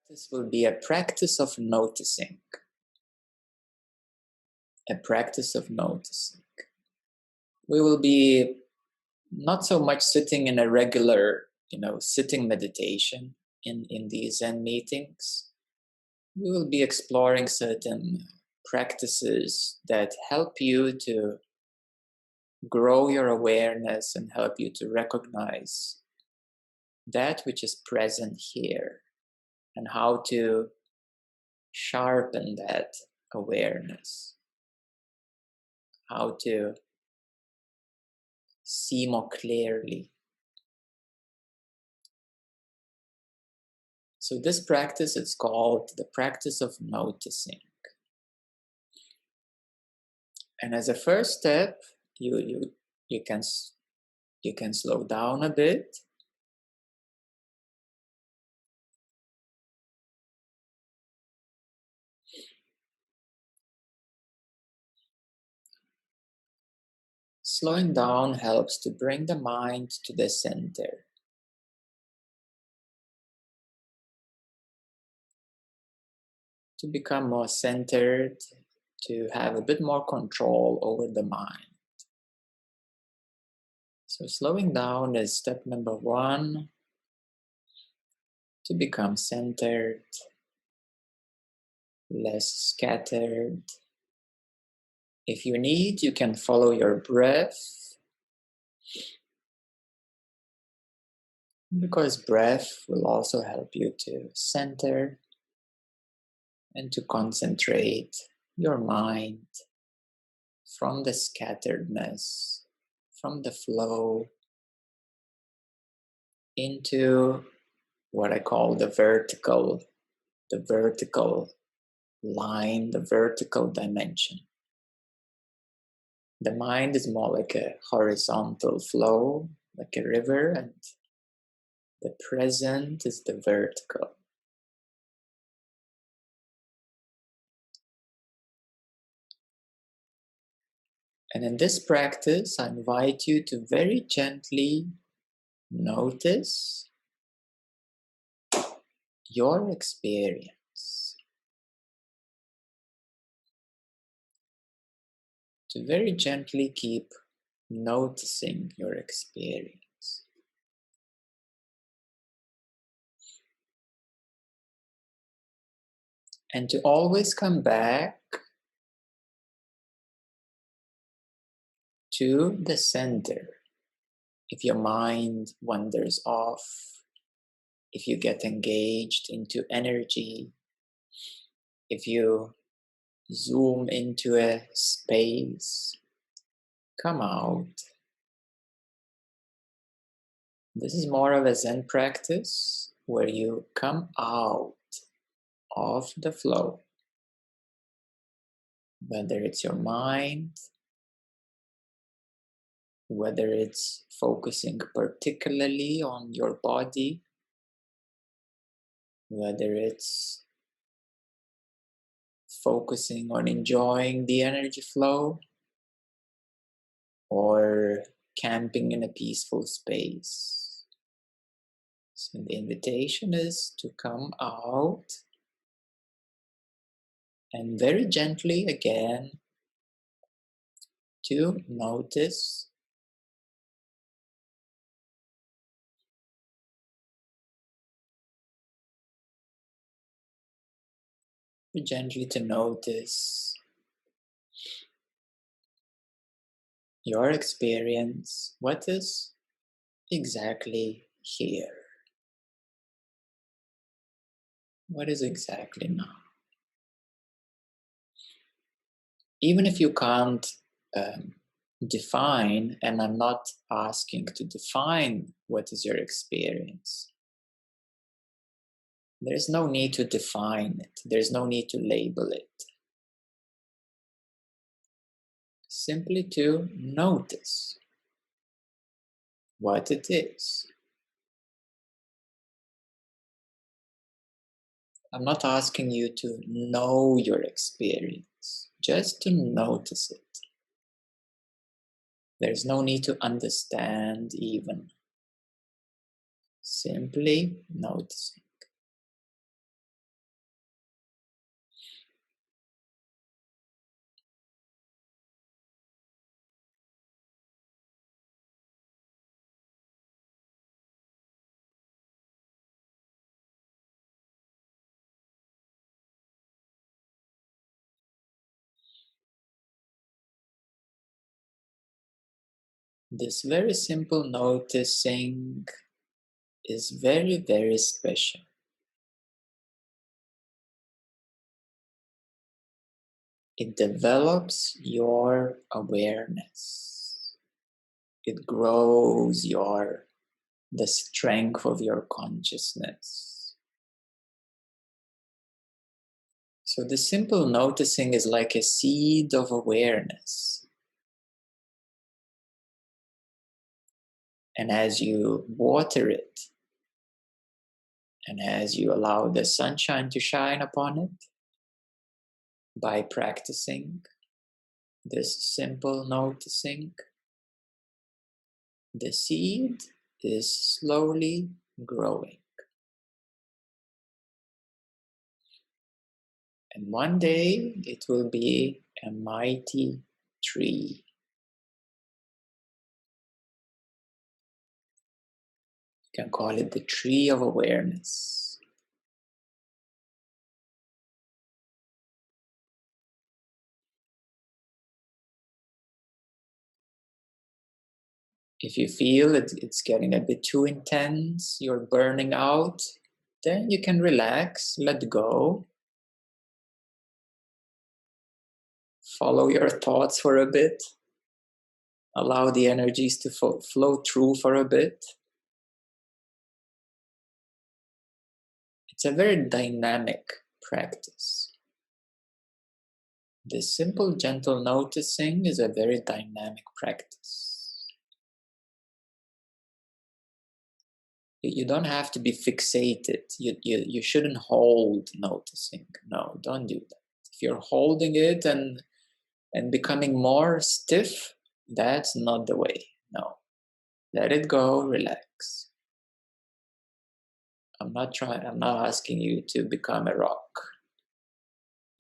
This will be a practice of noticing. A practice of noticing. We will be not so much sitting in a regular, sitting meditation in these Zen meetings. We will be exploring certain practices that help you to grow your awareness and help you to recognize that which is present here and how to sharpen that awareness, how to see more clearly. So this practice is called the practice of noticing. And as a first step, you can slow down a bit. Slowing down helps to bring the mind to the center. To become more centered, to have a bit more control over the mind. So slowing down is step number 1, to become centered, less scattered. If you need, you can follow your breath, because breath will also help you to center and to concentrate your mind from the scatteredness, from the flow, into what I call the vertical line, the vertical dimension. The mind is more like a horizontal flow, like a river, and the present is the vertical. And in this practice, I invite you to very gently notice your experience. To very gently keep noticing your experience. And to always come back to the center. If your mind wanders off, if you get engaged into energy, if you zoom into a space, come out. This is more of a Zen practice where you come out of the flow. Whether it's your mind, whether it's focusing particularly on your body, whether it's focusing on enjoying the energy flow, or camping in a peaceful space. So the invitation is to come out and very gently again to notice your experience, what is exactly here. What is exactly now? Even if you can't define, and I'm not asking to define what is your experience. There's no need to define it. There's no need to label it. Simply to notice what it is. I'm not asking you to know your experience, just to notice it. There's no need to understand even. Simply noticing. This very simple noticing is very, very special. It develops your awareness. It grows the strength of your consciousness. So the simple noticing is like a seed of awareness. And as you water it, and as you allow the sunshine to shine upon it, by practicing this simple noticing, the seed is slowly growing. And one day it will be a mighty tree. You can call it the tree of awareness. If you feel it's getting a bit too intense, you're burning out, then you can relax, let go, follow your thoughts for a bit, allow the energies to flow through for a bit. It's a very dynamic practice. This simple, gentle noticing is a very dynamic practice. You don't have to be fixated. You shouldn't hold noticing. No, don't do that. If you're holding it and becoming more stiff, that's not the way. No. Let it go, relax. I'm not asking you to become a rock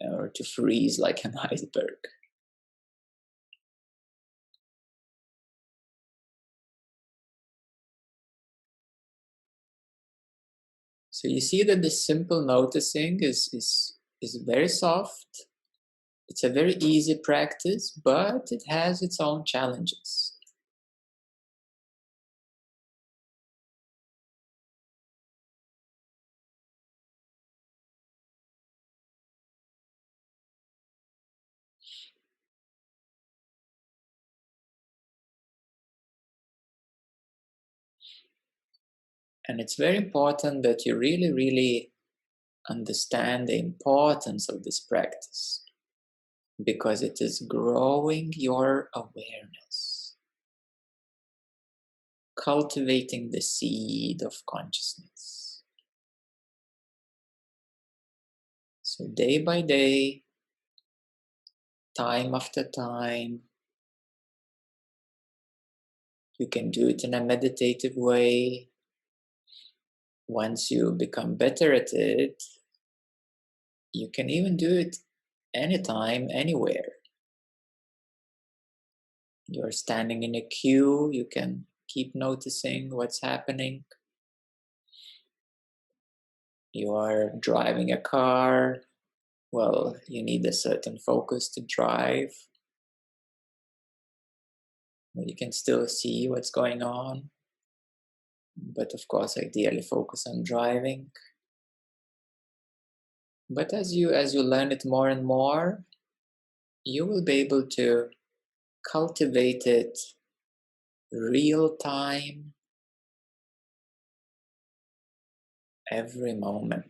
or to freeze like an iceberg. So you see that this simple noticing is very soft. It's a very easy practice, but it has its own challenges. And it's very important that you really, really understand the importance of this practice, because it is growing your awareness, cultivating the seed of consciousness. So day by day, time after time, you can do it in a meditative way. Once you become better at it, you can even do it anytime, anywhere. You're standing in a queue, you can keep noticing what's happening. You are driving a car, well, you need a certain focus to drive. You can still see what's going on, but of course, ideally focus on driving. But as you learn it more and more, you will be able to cultivate it real time, every moment.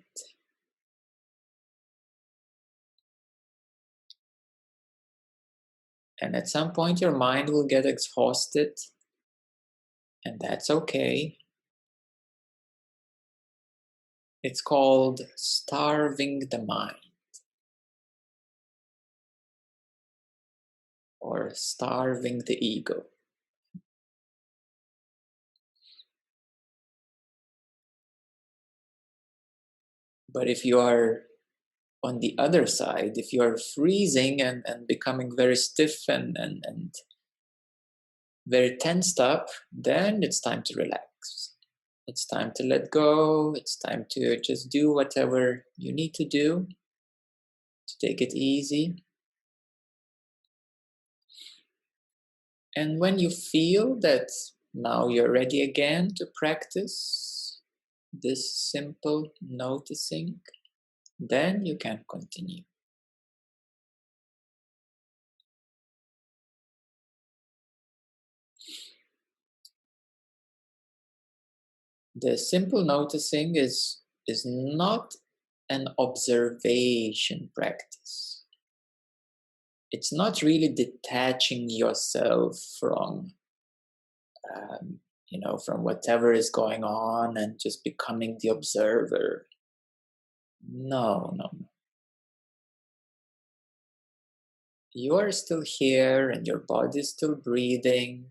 And at some point, your mind will get exhausted, and that's okay. It's called starving the mind, or starving the ego. But if you are on the other side, if you are freezing and becoming very stiff and very tensed up, then it's time to relax. It's time to let go. It's time to just do whatever you need to do to take it easy. And when you feel that now you're ready again to practice this simple noticing, then you can continue. The simple noticing is not an observation practice. It's not really detaching yourself from, from whatever is going on and just becoming the observer. No, no, no. You are still here and your body is still breathing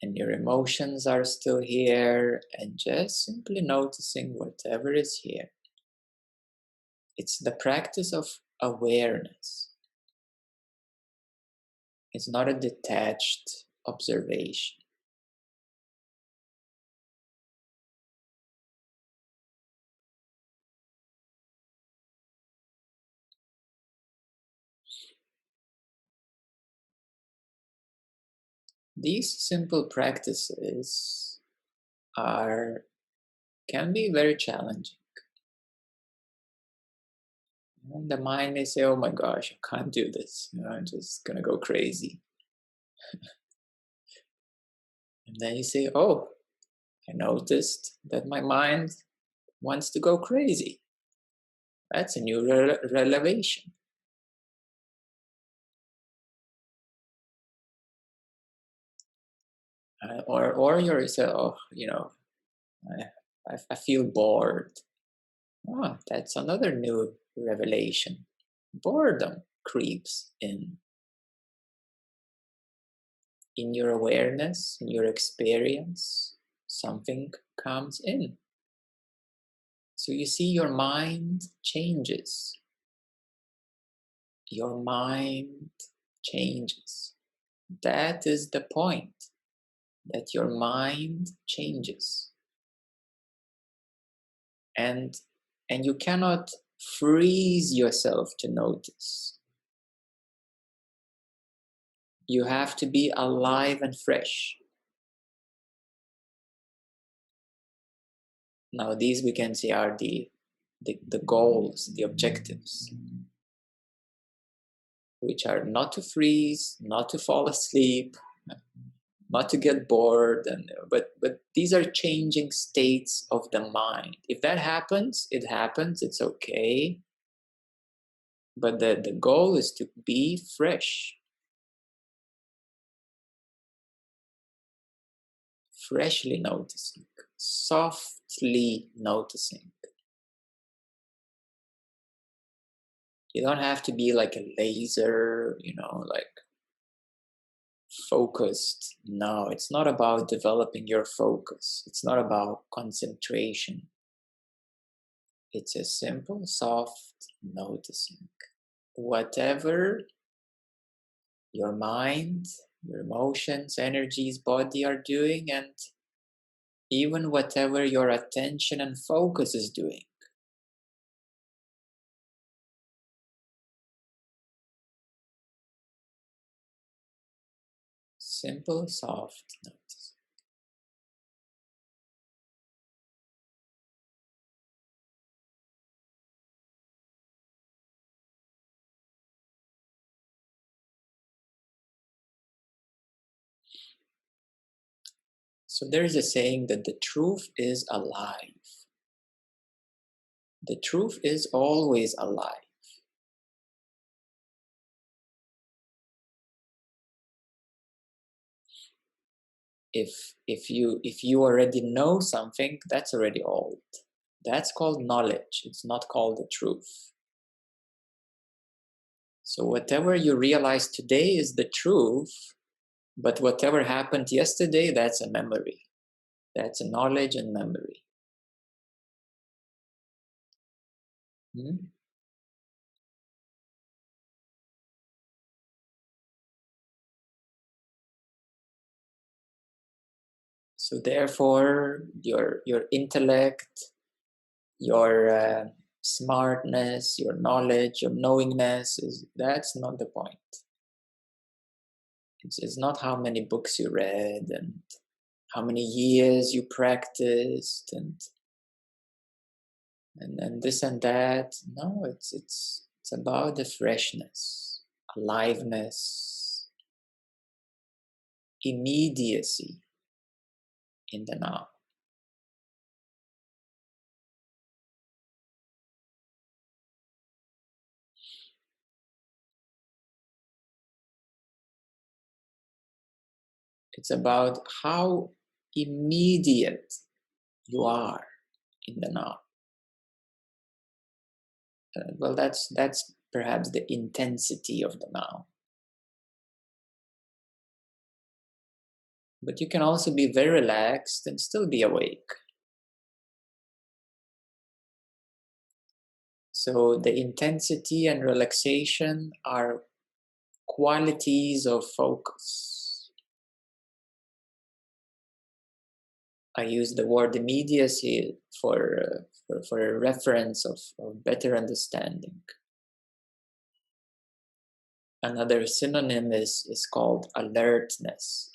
and your emotions are still here and just simply noticing whatever is here. It's the practice of awareness. It's not a detached observation. These simple practices can be very challenging. And the mind may say, oh my gosh, I can't do this. I'm just going to go crazy. And then you say, oh, I noticed that my mind wants to go crazy. That's a new revelation. Or you say, oh, I feel bored. Oh, that's another new revelation. Boredom creeps in your awareness, in your experience. Something comes in. So you see, your mind changes. Your mind changes. That is the point, that your mind changes. And you cannot freeze yourself to notice. You have to be alive and fresh. Now, these we can see are the goals, the objectives, which are not to freeze, not to fall asleep, not to get bored, but these are changing states of the mind. If that happens, it happens, it's okay. But the goal is to be fresh. Freshly noticing, softly noticing. You don't have to be like a laser, like focused. No, it's not about developing your focus. It's not about concentration. It's a simple, soft noticing. Whatever your mind, your emotions, energies, body are doing, and even whatever your attention and focus is doing. Simple, soft notice. So there is a saying that the truth is alive. The truth is always alive. If you already know something, that's already old. That's called knowledge. It's not called the truth. So whatever you realize today is the truth, but whatever happened yesterday, that's a memory. That's a knowledge and memory. So therefore, your intellect, your smartness, your knowledge, your knowingness, that's not the point. It's not how many books you read and how many years you practiced and this and that. No, it's about the freshness, aliveness, immediacy in the now. It's about how immediate you are in the now. Well, that's perhaps the intensity of the now. But you can also be very relaxed and still be awake. So the intensity and relaxation are qualities of focus. I use the word immediacy for a reference of better understanding. Another synonym is called alertness.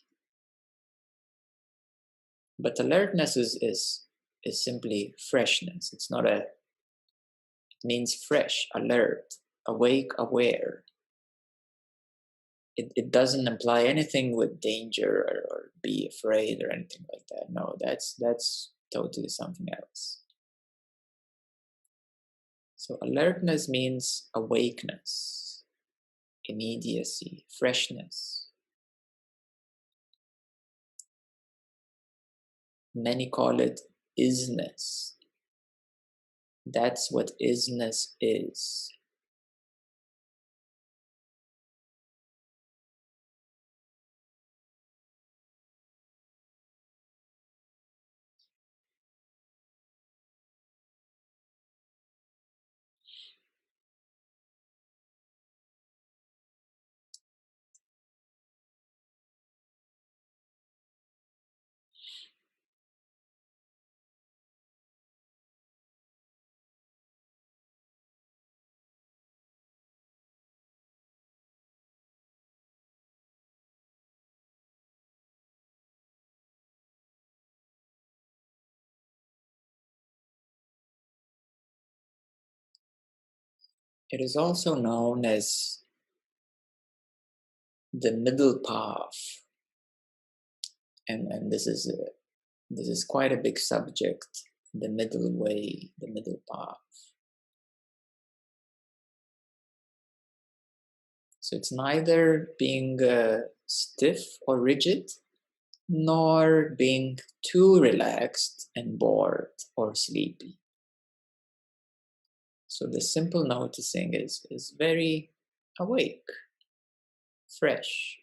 But alertness is simply freshness. It's not it means fresh, alert, awake, aware. It doesn't imply anything with danger or be afraid or anything like that. No, that's totally something else. So alertness means awakeness, immediacy, freshness. Many call it isness. That's what isness is. It is also known as the middle path, and this is quite a big subject. The middle way, the middle path. So it's neither being stiff or rigid, nor being too relaxed and bored or sleepy. So the simple noticing is very awake, fresh.